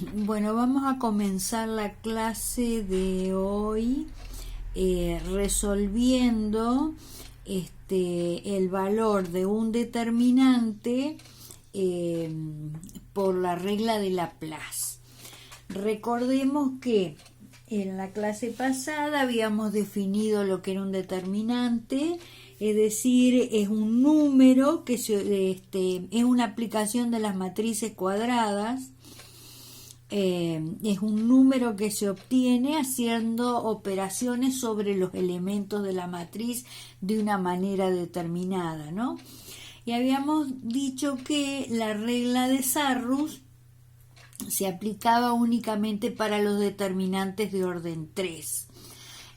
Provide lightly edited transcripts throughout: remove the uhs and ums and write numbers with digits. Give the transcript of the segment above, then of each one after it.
Bueno, vamos a comenzar la clase de hoy resolviendo el valor de un determinante eh, por la regla de Laplace. Recordemos que en la clase pasada habíamos definido lo que era un determinante, es decir, es un número que es una aplicación de las matrices cuadradas. Es un número que se obtiene haciendo operaciones sobre los elementos de la matriz de una manera determinada, ¿no? Y habíamos dicho que la regla de Sarrus se aplicaba únicamente para los determinantes de orden 3.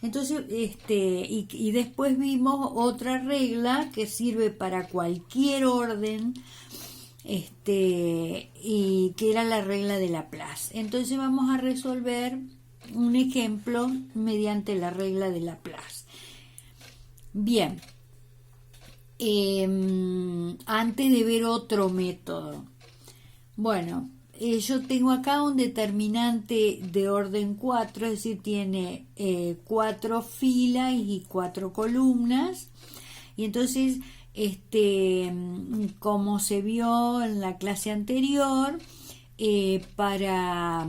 Entonces, y después vimos otra regla que sirve para cualquier orden, y que era la regla de Laplace. Entonces vamos a resolver un ejemplo mediante la regla de Laplace. Bien, antes de ver otro método, bueno, yo tengo acá un determinante de orden 4, es decir, tiene 4 filas y 4 columnas, y entonces como se vio en la clase anterior, para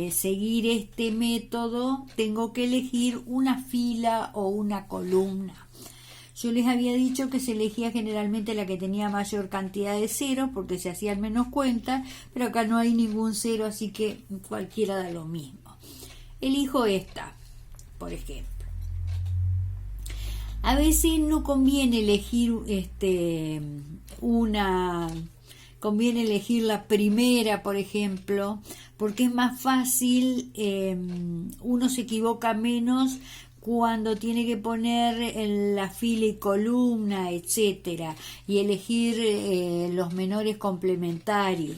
seguir este método tengo que elegir una fila o una columna. Yo les había dicho que se elegía generalmente la que tenía mayor cantidad de ceros porque se hacían menos cuentas, pero acá no hay ningún cero, así que cualquiera da lo mismo. Elijo esta, por ejemplo. A veces no conviene elegir conviene elegir la primera, por ejemplo, porque es más fácil, uno se equivoca menos cuando tiene que poner en la fila y columna, etcétera, y elegir los menores complementarios.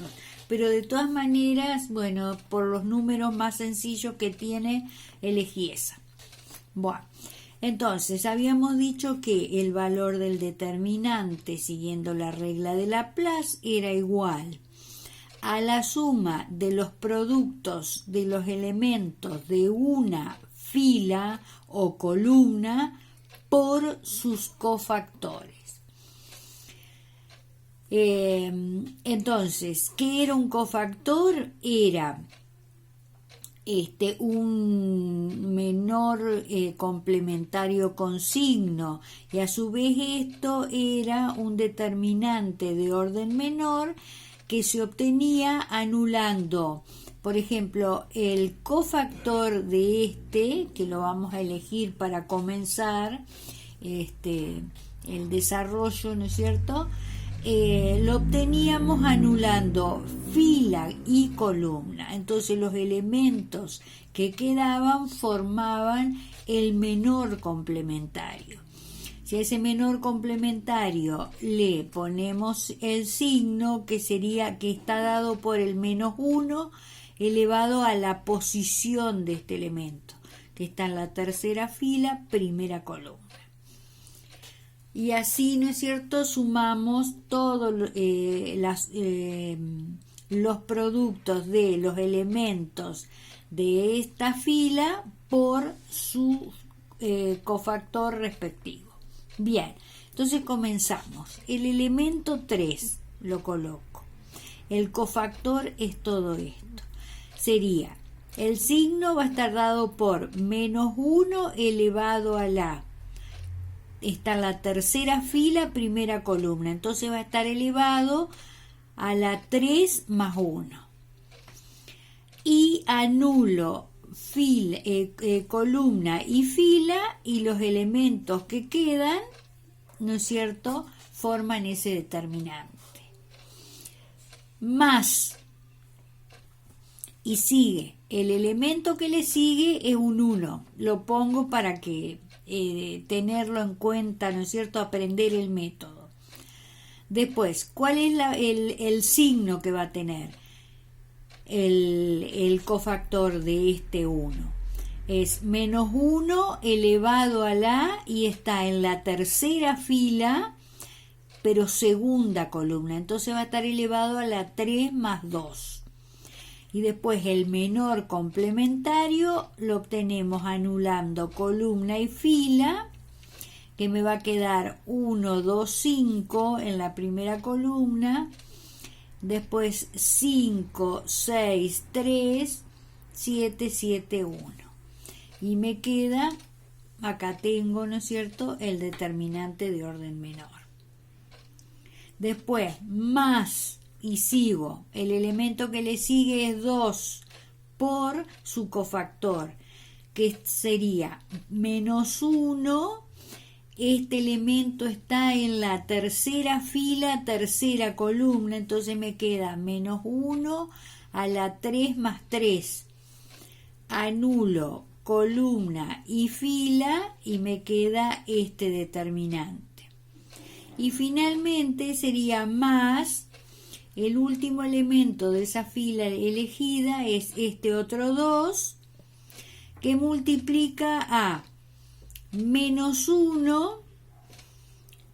Pero de todas maneras, bueno, por los números más sencillos que tiene, elegí esa. Bueno. Entonces, habíamos dicho que el valor del determinante, siguiendo la regla de Laplace, era igual a la suma de los productos de los elementos de una fila o columna por sus cofactores. Entonces, ¿qué era un cofactor? Era un menor complementario con signo, y a su vez esto era un determinante de orden menor que se obtenía anulando, por ejemplo, el cofactor de que lo vamos a elegir para comenzar el desarrollo, ¿no es cierto? Lo obteníamos anulando fila y columna. Entonces los elementos que quedaban formaban el menor complementario. Si a ese menor complementario le ponemos el signo, que está dado por el -1 elevado a la posición de este elemento, que está en la tercera fila, primera columna. Y así, ¿no es cierto?, sumamos todos los productos de los elementos de esta fila por su cofactor respectivo. Bien, entonces comenzamos. El elemento 3 lo coloco. El cofactor es todo esto. Sería, el signo va a estar dado por -1 elevado a la... Está en la tercera fila, primera columna. Entonces va a estar elevado a la 3 más 1. Y anulo columna y fila, y los elementos que quedan, ¿no es cierto?, forman ese determinante. Más. Y sigue. El elemento que le sigue es un 1. Lo pongo para que tenerlo en cuenta, ¿no es cierto?, aprender el método. Después, ¿cuál es el signo que va a tener el cofactor de este 1? Es -1 elevado a la, y está en la tercera fila, pero segunda columna. Entonces va a estar elevado a la 3 más 2. Y después el menor complementario lo obtenemos anulando columna y fila, que me va a quedar 1, 2, 5 en la primera columna, después 5, 6, 3, 7, 7, 1. Y me queda, acá tengo, ¿no es cierto?, el determinante de orden menor. Después, más, y sigo. El elemento que le sigue es 2 por su cofactor, que sería menos 1. Este elemento está en la tercera fila, tercera columna, entonces me queda menos 1 a la 3 más 3. Anulo columna y fila y me queda este determinante. Y finalmente sería más, el último elemento de esa fila elegida es este otro 2, que multiplica a menos 1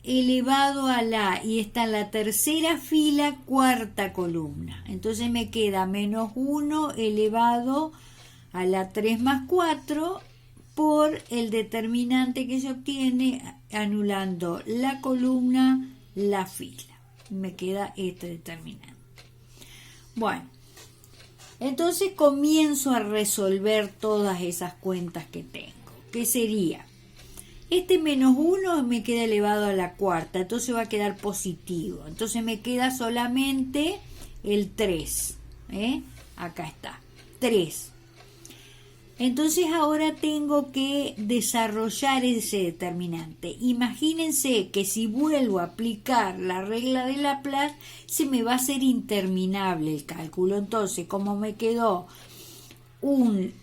elevado a la, y está en la tercera fila, cuarta columna. Entonces me queda menos 1 elevado a la 3 más 4 por el determinante que se obtiene anulando la columna, la fila. Me queda este determinante. Bueno, entonces comienzo a resolver todas esas cuentas que tengo. ¿Qué sería? Este menos 1 me queda elevado a la cuarta, entonces va a quedar positivo. Entonces me queda solamente el 3. Acá está, 3. Entonces ahora tengo que desarrollar ese determinante. Imagínense que si vuelvo a aplicar la regla de Laplace, se me va a hacer interminable el cálculo. Entonces, como me quedó un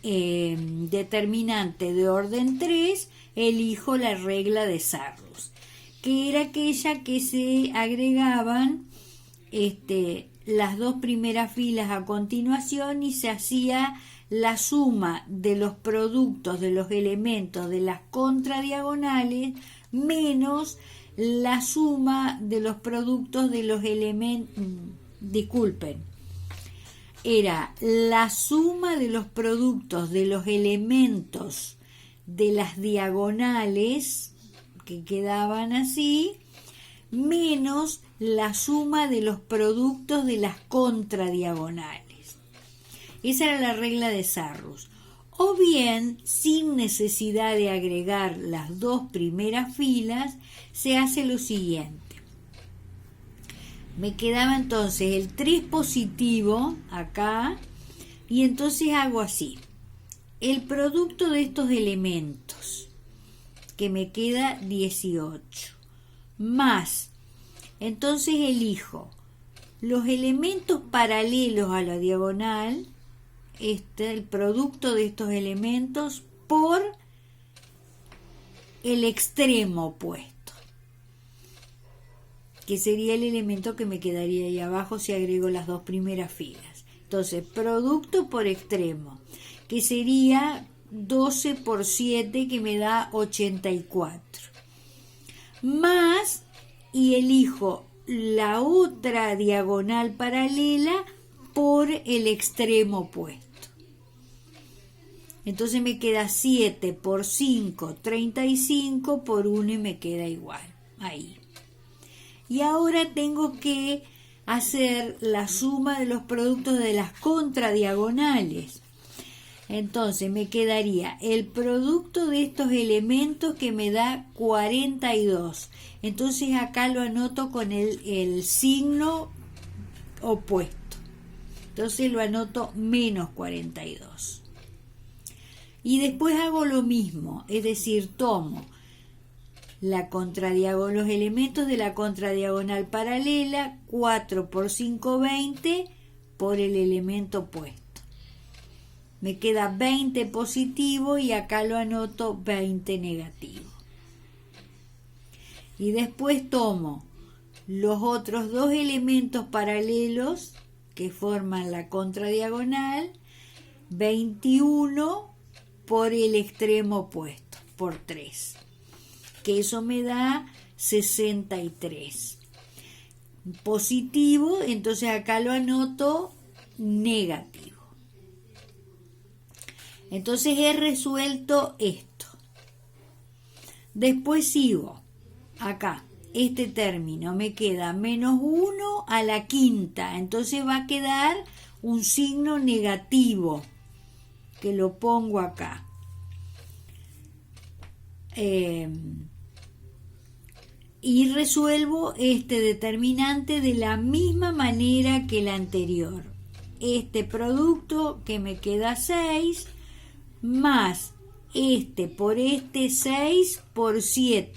determinante de orden 3, elijo la regla de Sarrus, que era aquella que se agregaban las dos primeras filas a continuación y se hacía la suma de los productos de los elementos de las contradiagonales menos la suma de los productos de los elementos, era la suma de los productos de los elementos de las diagonales que quedaban así, menos la suma de los productos de las contradiagonales. Esa era la regla de Sarrus. O bien, sin necesidad de agregar las dos primeras filas, se hace lo siguiente. Me quedaba entonces el 3 positivo acá, y entonces hago así. El producto de estos elementos, que me queda 18, más, entonces elijo los elementos paralelos a la diagonal, el producto de estos elementos por el extremo opuesto, que sería el elemento que me quedaría ahí abajo si agrego las dos primeras filas. Entonces, producto por extremo, que sería 12 por 7, que me da 84. Más, y elijo la otra diagonal paralela por el extremo opuesto. Entonces me queda 7 por 5, 35 por 1 y me queda igual. Ahí. Y ahora tengo que hacer la suma de los productos de las contradiagonales. Entonces me quedaría el producto de estos elementos que me da 42. Entonces acá lo anoto con el signo opuesto. Entonces lo anoto menos 42. Y después hago lo mismo, es decir, tomo los elementos de la contradiagonal paralela, 4 por 5, 20, por el elemento opuesto. Me queda 20 positivo y acá lo anoto 20 negativo. Y después tomo los otros dos elementos paralelos que forman la contradiagonal, 21 por el extremo opuesto, por 3, que eso me da 63. Positivo, entonces acá lo anoto negativo. Entonces he resuelto esto. Después sigo acá. Este término me queda menos 1 a la quinta. Entonces va a quedar un signo negativo, que lo pongo acá. Y resuelvo este determinante de la misma manera que el anterior. Este producto que me queda 6 más este por este 6 por 7.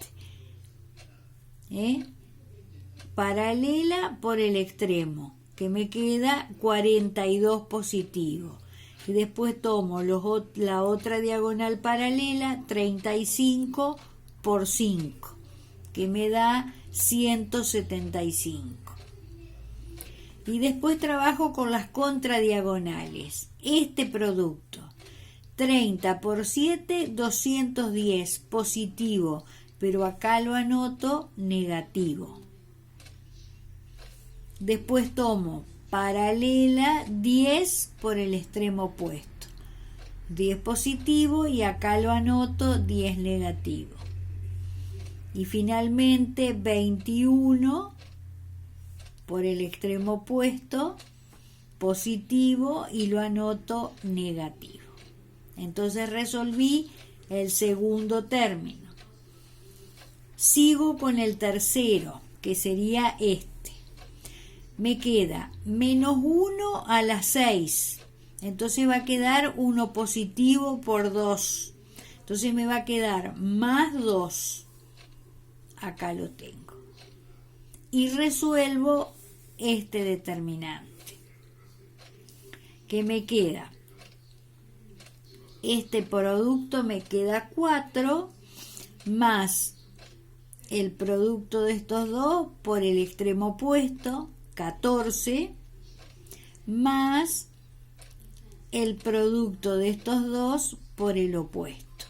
Paralela por el extremo, que me queda 42 positivo. Y después tomo la otra diagonal paralela, 35 por 5, que me da 175. Y después trabajo con las contradiagonales. Este producto, 30 por 7, 210, positivo, pero acá lo anoto negativo. Después tomo paralela 10 por el extremo opuesto. 10 positivo y acá lo anoto 10 negativo. Y finalmente 21 por el extremo opuesto, positivo, y lo anoto negativo. Entonces resolví el segundo término. Sigo con el tercero, que sería este. Me queda menos 1 a la 6. Entonces va a quedar 1 positivo por 2. Entonces me va a quedar más 2. Acá lo tengo. Y resuelvo este determinante. ¿Qué me queda? Este producto me queda 4 más el producto de estos dos por el extremo opuesto, 14, más el producto de estos dos por el opuesto.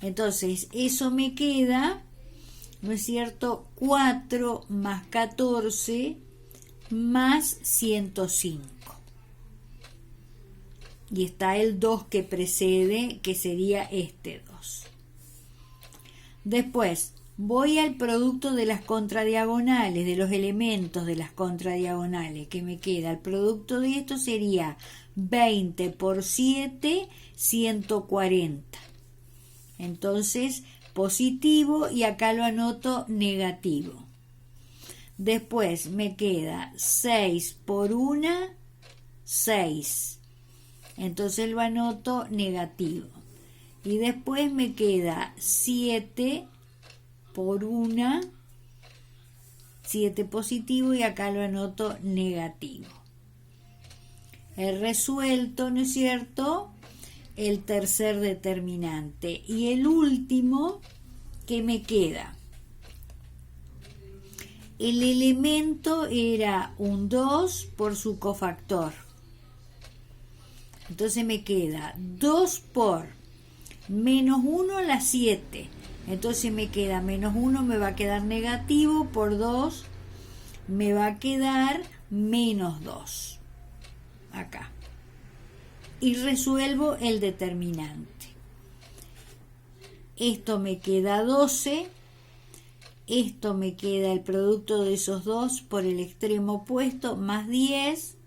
Entonces, eso me queda, ¿no es cierto?, 4 más 14 más 105. Y está el 2 que precede, que sería este 2. Después, voy al producto de las contradiagonales, de los elementos de las contradiagonales, que me queda. El producto de esto sería 20 por 7, 140. Entonces, positivo, y acá lo anoto negativo. Después me queda 6 por 1, 6. Entonces lo anoto negativo. Y después me queda 7 por 1, 7 positivo, y acá lo anoto negativo. He resuelto, ¿no es cierto?, el tercer determinante. Y el último que me queda. El elemento era un 2 por su cofactor. Entonces me queda 2 por menos 1 a la 7. Entonces me queda menos 1, me va a quedar negativo, por 2 me va a quedar menos 2. Acá. Y resuelvo el determinante. Esto me queda 12. Esto me queda el producto de esos dos por el extremo opuesto, más 10.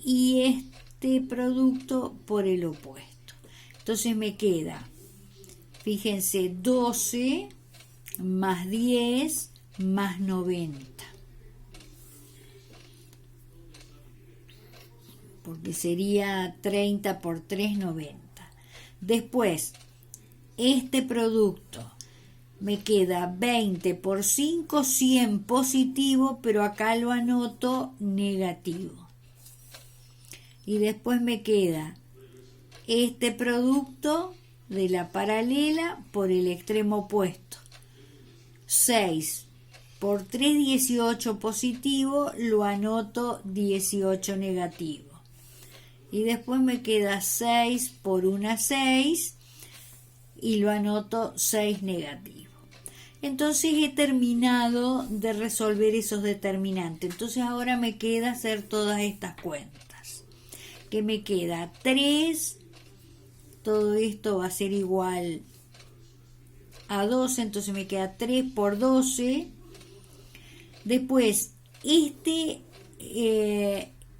Y este producto por el opuesto. Entonces me queda, fíjense, 12 más 10 más 90. Porque sería 30 por 3, 90. Después, este producto me queda 20 por 5, 100 positivo, pero acá lo anoto negativo. Y después me queda este producto de la paralela por el extremo opuesto. 6 por 3, 18 positivo, lo anoto 18 negativo. Y después me queda 6 por 1, 6, y lo anoto 6 negativo. Entonces he terminado de resolver esos determinantes. Entonces ahora me queda hacer todas estas cuentas. que me queda 3, todo esto va a ser igual a 12, entonces me queda 3 por 12. Después,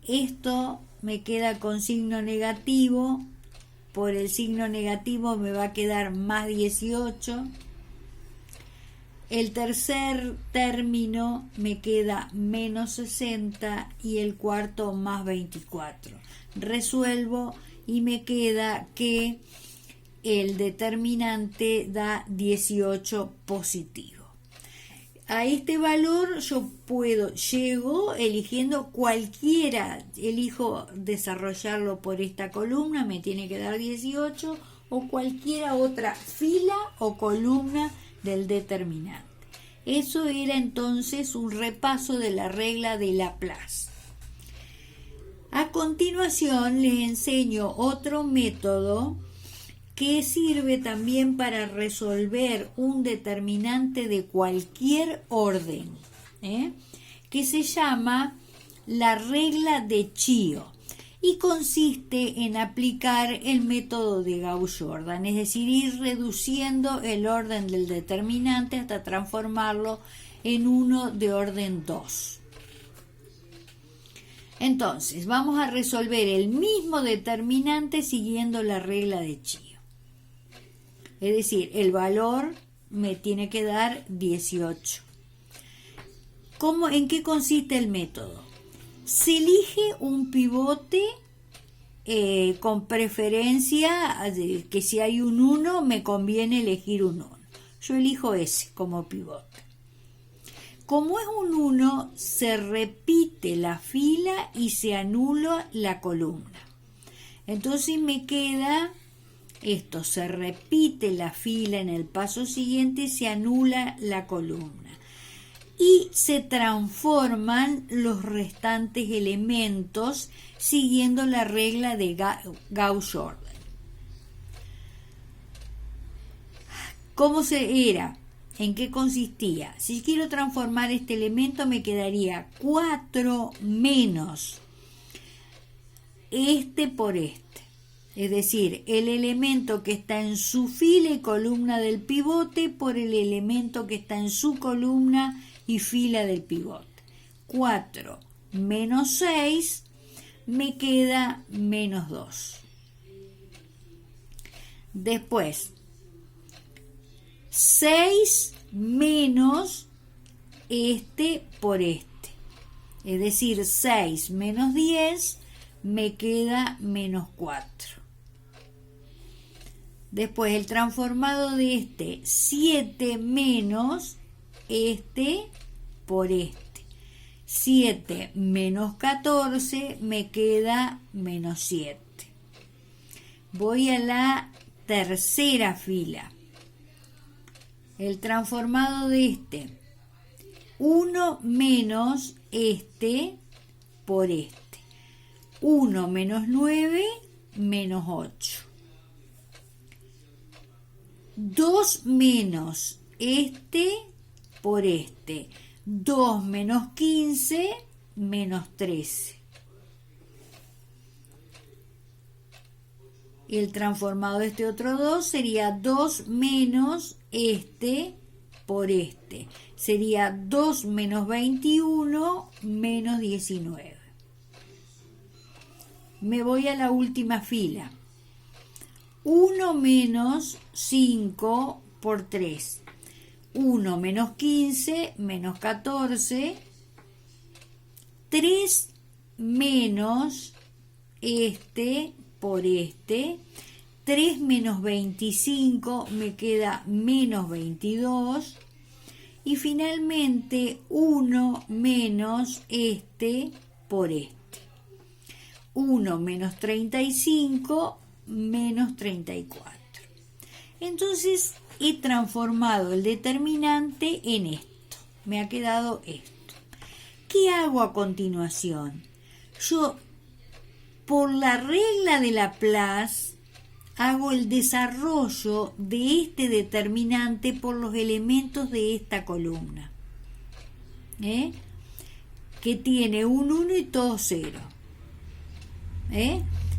esto me queda con signo negativo, por el signo negativo me va a quedar más 18. El tercer término me queda menos 60 y el cuarto más 24. Resuelvo y me queda que el determinante da 18 positivo. A este valor yo llego eligiendo cualquiera, elijo desarrollarlo por esta columna, me tiene que dar 18, o cualquiera otra fila o columna del determinante. Eso era entonces un repaso de la regla de Laplace. A continuación les enseño otro método que sirve también para resolver un determinante de cualquier orden, que se llama la regla de Chío y consiste en aplicar el método de Gauss-Jordan, es decir, ir reduciendo el orden del determinante hasta transformarlo en uno de orden 2. Entonces, vamos a resolver el mismo determinante siguiendo la regla de Chío. Es decir, el valor me tiene que dar 18. ¿En qué consiste el método? Se elige un pivote con preferencia de que si hay un 1 me conviene elegir un 1. Yo elijo ese como pivote. Como es un 1, se repite la fila y se anula la columna. Entonces me queda esto, se repite la fila en el paso siguiente y se anula la columna. Y se transforman los restantes elementos siguiendo la regla de Gauss-Jordan. ¿Cómo era? ¿En qué consistía? Si quiero transformar este elemento me quedaría 4 menos este por este. Es decir, el elemento que está en su fila y columna del pivote por el elemento que está en su columna y fila del pivote. 4 menos 6 me queda menos 2. Después, 6 menos este por este. Es decir, 6 menos 10 me queda menos 4. Después el transformado de este, 7 menos este por este. 7 menos 14 me queda menos 7. Voy a la tercera fila. El transformado de este, 1 menos este por este. 1 menos 9 menos 8. 2 menos este por este. 2 menos 15 menos 13. Y el transformado de este otro 2 sería 2 menos este por este. Sería 2 menos 21 menos 19. Me voy a la última fila. 1 menos 5 por 3. 1 menos 15 menos 14. 3 menos este por este. 3 menos 25 me queda menos 22. Y finalmente 1 menos este por este. 1 menos 35 menos 34. Entonces he transformado el determinante en esto. Me ha quedado esto. ¿Qué hago a continuación? Yo, por la regla de Laplace, hago el desarrollo de este determinante por los elementos de esta columna. Que tiene un 1 y todo 0.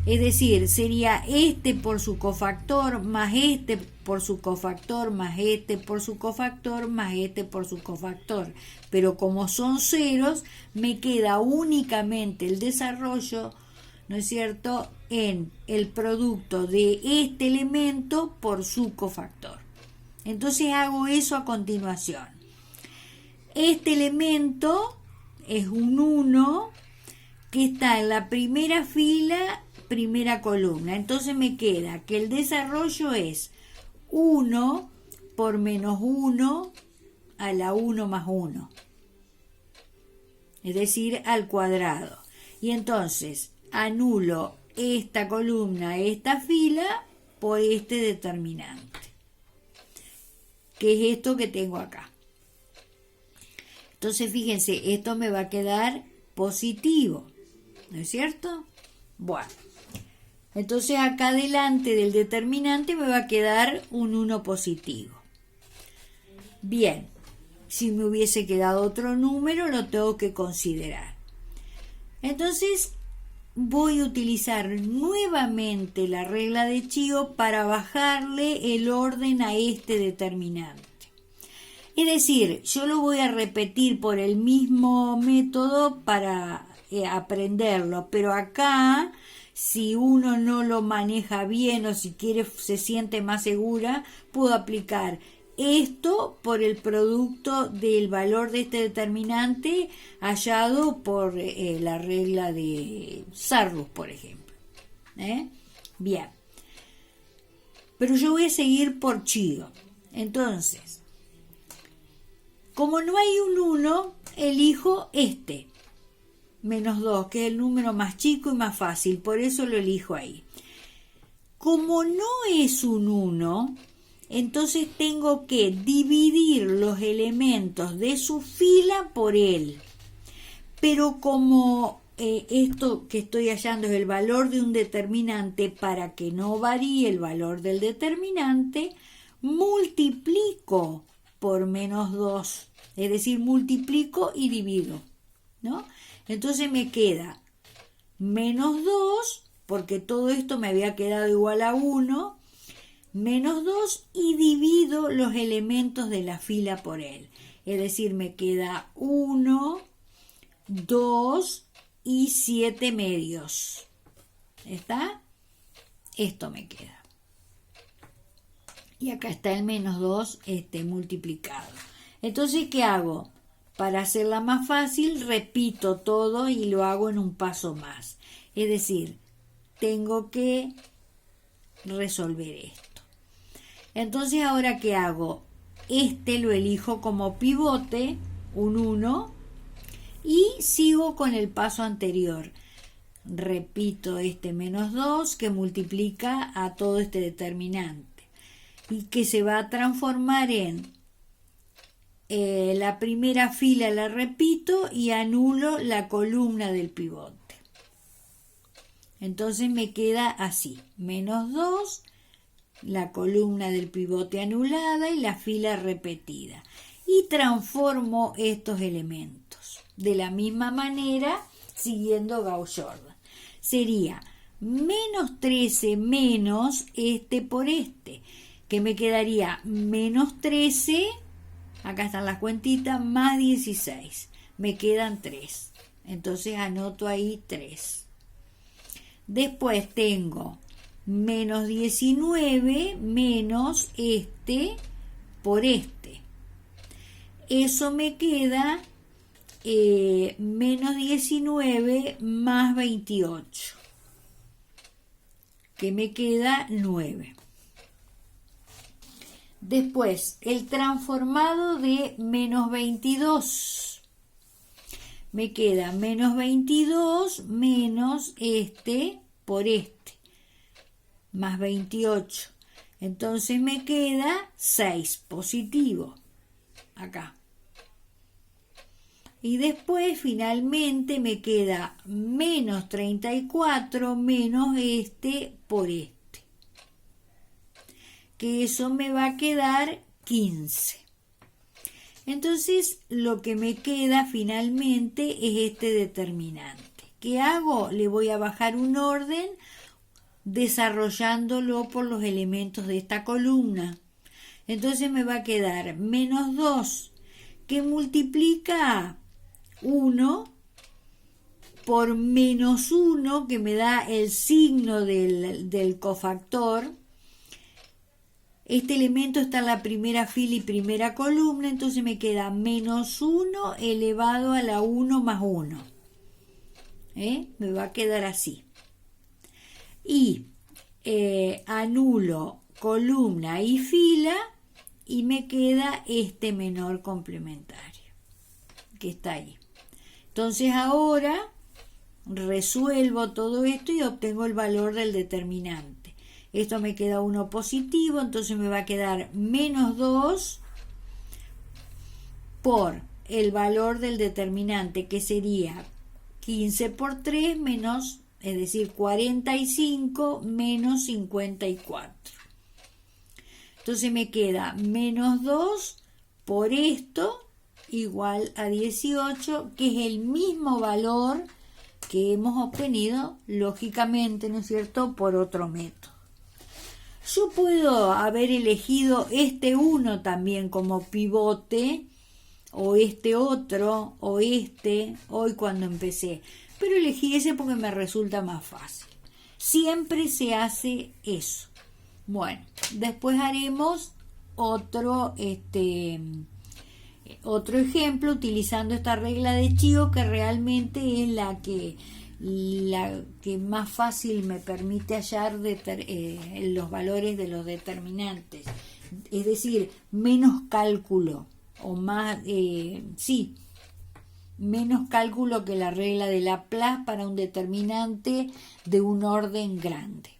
Es decir, sería este por su cofactor, más este por su cofactor, más este por su cofactor, más este por su cofactor. Pero como son ceros, me queda únicamente el desarrollo, ¿no es cierto?, en el producto de este elemento por su cofactor. Entonces hago eso a continuación. Este elemento es un 1 que está en la primera fila, primera columna. Entonces me queda que el desarrollo es 1 por menos 1 a la 1 más 1. Es decir, al cuadrado. Y entonces anulo esta columna, esta fila, por este determinante, que es esto que tengo acá. Entonces fíjense, esto me va a quedar positivo, ¿no es cierto? Bueno, entonces acá delante del determinante me va a quedar un 1 positivo. Bien, si me hubiese quedado otro número lo tengo que considerar. Entonces voy a utilizar nuevamente la regla de Chío para bajarle el orden a este determinante. Es decir, yo lo voy a repetir por el mismo método para aprenderlo, pero acá, si uno no lo maneja bien o si quiere se siente más segura, puedo aplicar esto por el producto del valor de este determinante hallado por la regla de Sarrus, por ejemplo. Bien. Pero yo voy a seguir por Chío. Entonces, como no hay un 1, elijo este, menos 2, que es el número más chico y más fácil, por eso lo elijo ahí. Como no es un 1, entonces tengo que dividir los elementos de su fila por él. Pero como esto que estoy hallando es el valor de un determinante, para que no varíe el valor del determinante, multiplico por menos 2, es decir, multiplico y divido, ¿no? Entonces me queda menos 2, porque todo esto me había quedado igual a 1, menos 2 y divido los elementos de la fila por él. Es decir, me queda 1, 2 y 7 medios. ¿Está? Esto me queda. Y acá está el menos 2 multiplicado. Entonces, ¿qué hago? Para hacerla más fácil, repito todo y lo hago en un paso más. Es decir, tengo que resolver esto. Entonces, ¿ahora qué hago? Lo elijo como pivote, un 1, y sigo con el paso anterior. Repito este menos 2 que multiplica a todo este determinante y que se va a transformar en la primera fila la repito y anulo la columna del pivote. Entonces me queda así, menos 2, la columna del pivote anulada y la fila repetida. Y transformo estos elementos de la misma manera siguiendo Gauss-Jordan. Sería menos 13 menos este por este, que me quedaría menos 13, acá están las cuentitas, más 16. Me quedan 3. Entonces anoto ahí 3. Después tengo menos 19 menos este por este. Eso me queda menos 19 más 28, que me queda 9. Después, el transformado de menos 22. Me queda menos 22 menos este por este, más 28. Entonces me queda 6 positivo, acá. Y después, finalmente, me queda menos 34 menos este por este, que eso me va a quedar 15. Entonces, lo que me queda finalmente es este determinante. ¿Qué hago? Le voy a bajar un orden desarrollándolo por los elementos de esta columna. Entonces me va a quedar menos 2, que multiplica 1 por menos 1, que me da el signo del cofactor. Este elemento está en la primera fila y primera columna, entonces me queda menos 1 elevado a la 1 más 1. Me va a quedar así. Y anulo columna y fila y me queda este menor complementario que está ahí. Entonces ahora resuelvo todo esto y obtengo el valor del determinante. Esto me queda 1 positivo, entonces me va a quedar menos 2 por el valor del determinante, que sería 15 por 3 menos, es decir, 45 menos 54. Entonces me queda menos 2 por esto igual a 18, que es el mismo valor que hemos obtenido, lógicamente, ¿no es cierto?, por otro método. Yo puedo haber elegido este 1 también como pivote, o este otro, o este, hoy cuando empecé, pero elegí ese porque me resulta más fácil. Siempre se hace eso. Bueno, después haremos otro ejemplo utilizando esta regla de Chico, que realmente es la que más fácil me permite hallar los valores de los determinantes, es decir, menos cálculo o más, menos cálculo que la regla de Laplace para un determinante de un orden grande.